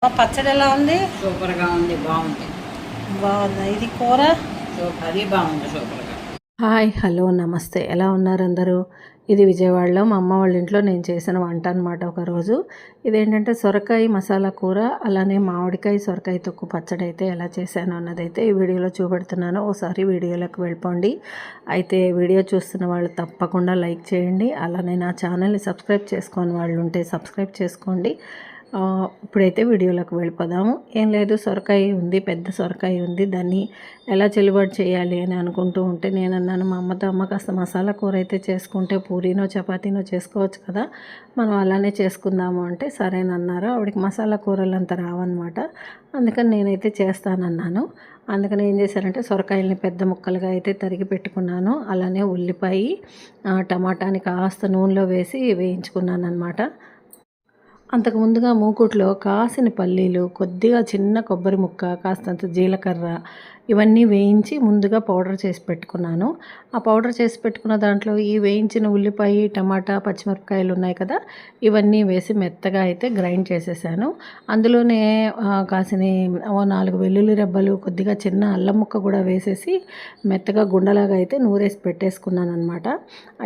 పచ్చడి ఎలా ఉంది? సూపర్గా ఉంది, బాగుంది. బాగుందా? ఇది కూర అది బాగుంది, సూపర్గా. హాయ్, హలో, నమస్తే. ఎలా ఉన్నారు అందరూ? ఇది విజయవాడలో మా అమ్మ వాళ్ళ ఇంట్లో నేను చేసిన వంట అనమాట. ఒకరోజు ఇదేంటంటే సొరకాయ మసాలా కూర, అలానే మామిడికాయ సొరకాయ తొక్కు పచ్చడి అయితే ఎలా చేశాను అన్నదైతే ఈ వీడియోలో చూపెడుతున్నాను. ఒకసారి వీడియోలోకి వెళ్ళిపోండి. అయితే వీడియో చూస్తున్న వాళ్ళు తప్పకుండా లైక్ చేయండి. అలానే నా ఛానల్ని సబ్స్క్రైబ్ చేసుకొని వాళ్ళు ఉంటే సబ్స్క్రైబ్ చేసుకోండి. ఇప్పుడైతే వీడియోలోకి వెళ్ళిపోదాము. ఏం లేదు, సొరకాయ ఉంది, పెద్ద సొరకాయ ఉంది. దాన్ని ఎలా చెల్లుబాటు చేయాలి అని అనుకుంటూ ఉంటే నేను అన్నాను మా అమ్మతో, అమ్మ కాస్త మసాలా కూర అయితే చేసుకుంటే పూరీనో చపాతీనో చేసుకోవచ్చు కదా, మనం అలానే చేసుకుందాము అంటే సరేనన్నారు. ఆవిడకి మసాలా కూరలు అంత రావన్నమాట. అందుకని నేనైతే చేస్తానన్నాను. అందుకని ఏం చేశారంటే సొరకాయలని పెద్ద ముక్కలుగా అయితే తరిగి పెట్టుకున్నాను. అలానే ఉల్లిపాయ, టమాటాని కాస్త నూనెలో వేసి వేయించుకున్నాను అనమాట. అంతకు ముందుగా మూకుట్లో కాసిన పల్లీలు, కొద్దిగా చిన్న కొబ్బరి ముక్క, కాస్తంత జీలకర్ర ఇవన్నీ వేయించి ముందుగా పౌడర్ చేసి పెట్టుకున్నాను. ఆ పౌడర్ చేసి పెట్టుకున్న దాంట్లో ఈ వేయించిన ఉల్లిపాయ, టమాటా, పచ్చిమిరపకాయలు ఉన్నాయి కదా, ఇవన్నీ వేసి మెత్తగా అయితే గ్రైండ్ చేసేసాను. అందులోనే కాసిన 4 వెల్లుల్లి రెబ్బలు, కొద్దిగా చిన్న అల్లం ముక్క కూడా వేసేసి మెత్తగా గుండలాగా అయితే నూరేసి పెట్టేసుకున్నాను అనమాట.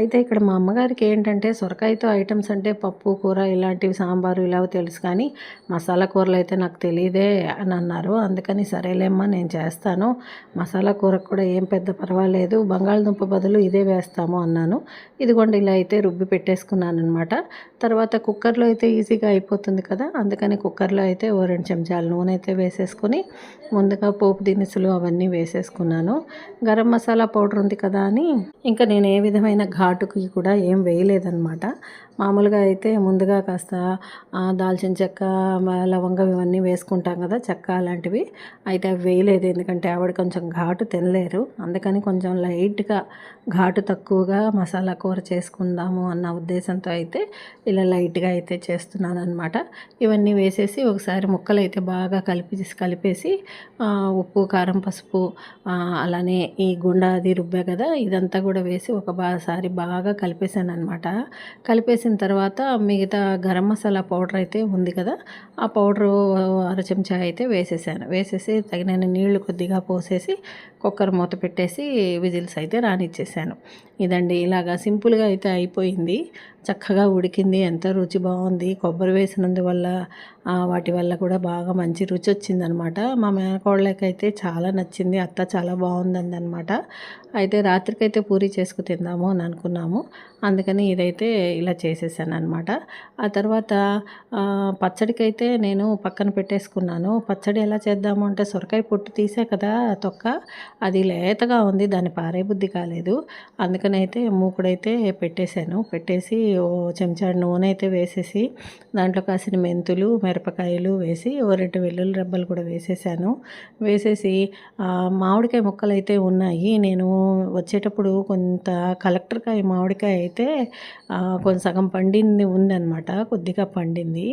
అయితే ఇక్కడ మా అమ్మగారికి ఏంటంటే సొరకాయతో ఐటమ్స్ అంటే పప్పు, కూర ఇలాంటివి, సాంబారు ఇలా తెలుసు, కానీ మసాలా కూరలు అయితే నాకు తెలియదే అని అన్నారు. అందుకని సరేలేమ్మా నేను చేస్తాను, మసాలా కూరకు కూడా ఏం పెద్ద పర్వాలేదు, బంగాళదుంప బదులు ఇదే వేస్తాము అన్నాను. ఇదిగోండి ఇలా అయితే రుబ్బి పెట్టేసుకున్నాను అనమాట. తర్వాత కుక్కర్లో అయితే ఈజీగా అయిపోతుంది కదా, అందుకని కుక్కర్లో అయితే 2 చెంచాలు నూనె అయితే వేసేసుకొని ముందుగా పోపు దినుసులు అవన్నీ వేసేసుకున్నాను. గరం మసాలా పౌడర్ ఉంది కదా అని ఇంకా నేను ఏ విధమైన ఘాటుకి కూడా ఏం వేయలేదన్నమాట. మామూలుగా అయితే ముందుగా కాస్త దాల్చిన చెక్క, లవంగం ఇవన్నీ వేసుకుంటాం కదా, చెక్క అలాంటివి అయితే అవి వేయలేదు. ఎందుకంటే ఆవిడ కొంచెం ఘాటు తినలేరు, అందుకని కొంచెం లైట్గా ఘాటు తక్కువగా మసాలా కూర చేసుకుందాము అన్న ఉద్దేశంతో అయితే ఇలా లైట్గా అయితే చేస్తున్నాను అనమాట. ఇవన్నీ వేసేసి ఒకసారి ముక్కలు అయితే బాగా కలిపేసి ఉప్పు, కారం, పసుపు, అలానే ఈ గుండా అది రుబ్బా కదా, ఇదంతా కూడా వేసి ఒకసారి బాగా కలిపేసాను అనమాట. కలిపేసిన తర్వాత మిగతా గరం మసాలా పౌడర్ అయితే ఉంది కదా, ఆ పౌడరు 1/2 చెంచా అయితే వేసేసి తగినన్ని నీళ్లు కొద్దిగా పోసేసి కుక్కర్ మూత పెట్టేసి విజిల్స్ అయితే రానిచ్చేసాను. ఇదండి, ఇలాగా సింపుల్గా అయితే అయిపోయింది. చక్కగా ఉడికింది, ఎంత రుచి బాగుంది. కొబ్బరి వేసినందువల్ల వాటి వల్ల కూడా బాగా మంచి రుచి వచ్చిందనమాట. మా మేనకోళ్ళకైతే చాలా నచ్చింది. అత్త చాలా బాగుందండి అనమాట. అయితే రాత్రికైతే పూరి చేసుకు తిందాము అని అనుకున్నాము. అందుకని ఇదైతే ఇలా చేసేసాను అనమాట. ఆ తర్వాత పచ్చడికైతే నేను పక్కన పెట్టేసుకున్నాను. పచ్చడి ఎలా చేద్దాము అంటే సొరకాయ పొట్టు తీసే కదా తొక్క, అది లేతగా ఉంది, దాన్ని పారేబుద్ధి కాలేదు. అందుకని అయితే మూకుడైతే పెట్టేసి ఓ చెంచాడు నూనె అయితే వేసేసి దాంట్లో కాసిన మెంతులు, మిరపకాయలు వేసి 2 వెల్లుల్లి రెబ్బలు కూడా వేసేసి మామిడికాయ ముక్కలు అయితే ఉన్నాయి. నేను వచ్చేటప్పుడు కొంత కలెక్టర్కాయ మామిడికాయ అయితే కొంచెం సగం పండింది ఉందన్నమాట, కొద్దిగా పండింది,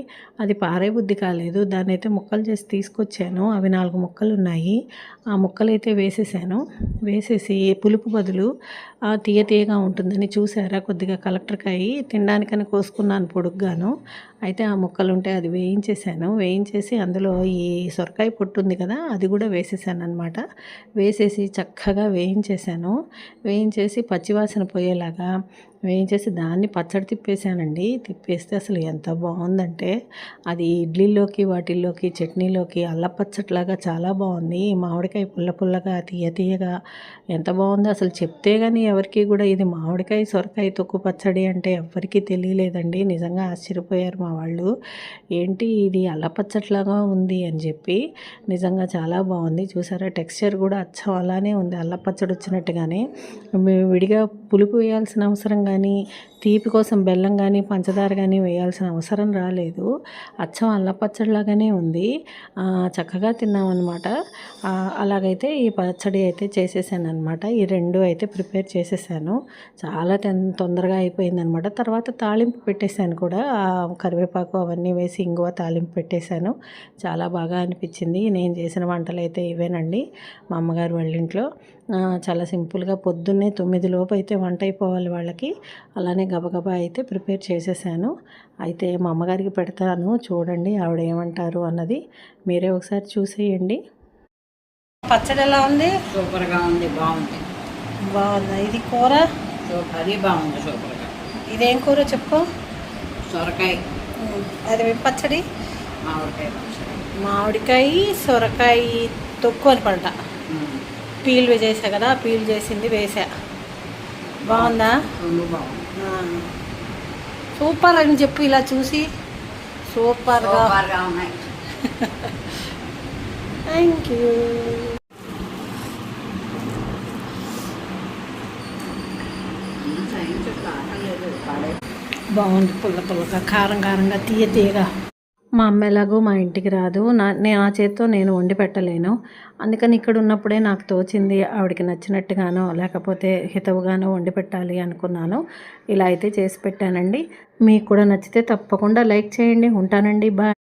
అది పారేబుద్ధి కాలేదు. దాన్ని అయితే ముక్కలు చేసి తీసుకొచ్చాను. అవి 4 ముక్కలు ఉన్నాయి. ఆ ముక్కలు అయితే వేసేసి పులుపు బదులు తీయగా ఉంటుందని చూసారా, కొద్దిగా కలెక్టర్కాయ తినడానికని కోసుకున్నాను పొడుగ్గాను. అయితే ఆ ముక్కలు ఉంటే అది వేయించేసి అందులో ఈ సొరకాయ పొట్టు ఉంది కదా, అది కూడా వేసేసాను అనమాట. వేసేసి చక్కగా వేయించేసి పచ్చివాసన పోయేలాగా వేయించేసి దాన్ని పచ్చడి తిప్పేస్తే అసలు ఎంత బాగుందంటే అది ఇడ్లీలోకి, వాటిల్లోకి, చట్నీలోకి అల్లపచ్చట్లాగా చాలా బాగుంది. మామిడికాయ పుల్లగా, తీయగా ఎంత బాగుందో అసలు. చెప్తే కానీ ఎవరికి కూడా ఇది మామిడికాయ సొరకాయ తొక్కు పచ్చడి అంటే ఎవరికీ తెలియలేదండి. నిజంగా ఆశ్చర్యపోయారు మా వాళ్ళు, ఏంటి ఇది అల్లపచ్చట్లాగా ఉంది అని చెప్పి. నిజంగా చాలా బాగుంది. చూసారా, టెక్స్చర్ కూడా అచ్చం అలానే ఉంది, అల్లపచ్చడి వచ్చినట్టుగానే. విడిగా పులుపు వేయాల్సిన అవసరం కానీ, తీపి కోసం బెల్లం కానీ, పంచదార కానీ వేయాల్సిన అవసరం రాలేదు. అచ్చం అల్లపచ్చడిలాగానే ఉంది. చక్కగా తిన్నామన్నమాట. అలాగైతే ఈ పచ్చడి అయితే చేసేసాను అనమాట. ఈ 2 అయితే ప్రిపేర్ చేసేసాను. చాలా తొందరగా అయిపోయిందనమాట. తర్వాత తాళింపు పెట్టేశాను కూడా, కరివేపాకు అవన్నీ వేసి ఇంగువ తాళింపు పెట్టేశాను. చాలా బాగా అనిపించింది. నేను చేసిన వంటలు అయితే ఇవేనండి మా అమ్మగారు వాళ్ళ ఇంట్లో. చాలా సింపుల్గా పొద్దున్నే 9 లోపు అయితే వంట అయిపోవాలి వాళ్ళకి. అలానే గబగబా అయితే ప్రిపేర్ చేసేసాను. అయితే మా అమ్మగారికి పెడతాను, చూడండి ఆవిడ ఏమంటారు అన్నది మీరే ఒకసారి చూసేయండి. పచ్చడి ఎలా ఉంది? సూపర్గా ఉంది, బాగుంది. బాగుందా? ఇది కూర? కర్రీ బాగుంది సూపర్గా. ఇదేం కూర చెప్పు. సొరకాయ అది పచ్చడి, మామిడికాయ పచ్చడి. మామిడికాయ సొరకాయ తొక్కు అని పంట. ఉమ్. పీల్ చేసా కదా, పీల్ చేసింది వేసా. బాగుందా? రెండు బాగుంది. సూపర్ అని చెప్పు ఇలా చూసి. సూపర్గా. సూపర్గా ఉన్నాయి. Thank you. సైన్స్ లేదు పాడే. బాగుంది, పుల్ల పుల్లగా, కారం కారంగా, తీయ తీయగా. మా అమ్మ ఎలాగో మా ఇంటికి రాదు, నా చేత్తో నేను వండి పెట్టలేను. అందుకని ఇక్కడ ఉన్నప్పుడే నాకు తోచింది ఆవిడకి నచ్చినట్టుగానో లేకపోతే హితవుగానో వండి పెట్టాలి అనుకున్నాను. ఇలా అయితే చేసి పెట్టానండి. మీకు కూడా నచ్చితే తప్పకుండా లైక్ చేయండి. ఉంటానండి, బాయ్.